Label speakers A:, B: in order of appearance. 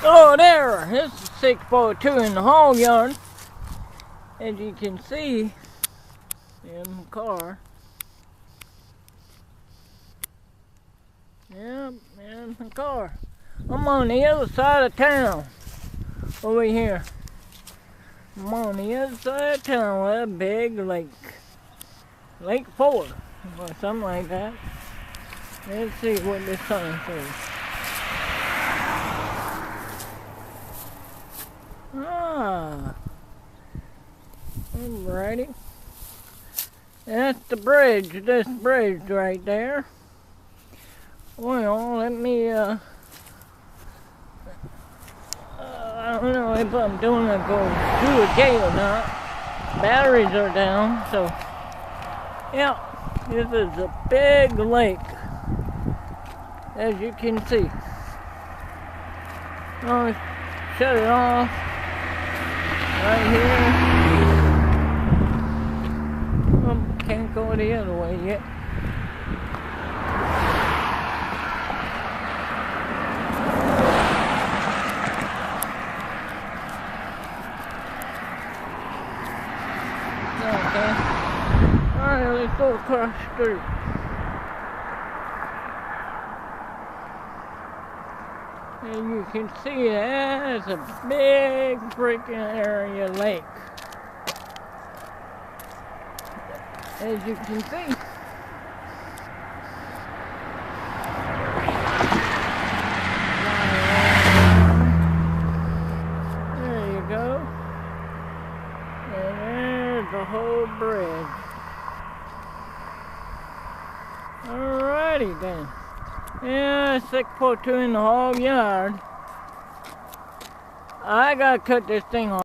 A: Oh, there! This is 642 in the hog yard. As you can see in the car. Yep, in the car. I'm on the other side of town. Over here. I'm on the other side of town with a big lake. Lake Ford, or something like that. Let's see what this sign says. Ah, alrighty. That's the bridge, this bridge right there. Well, let me, I don't know if I'm doing it go through a gate or not. Batteries are down, so, yeah, this is a big lake, as you can see. I'll shut it off right here. Oh, can't go the other way yet. Okay. Alright, let's go across the street. And you can see that's a big freaking area lake. As you can see. There you go. And there's the whole bridge. Alrighty then. Yeah, 642 in the hog yard. I gotta cut this thing off.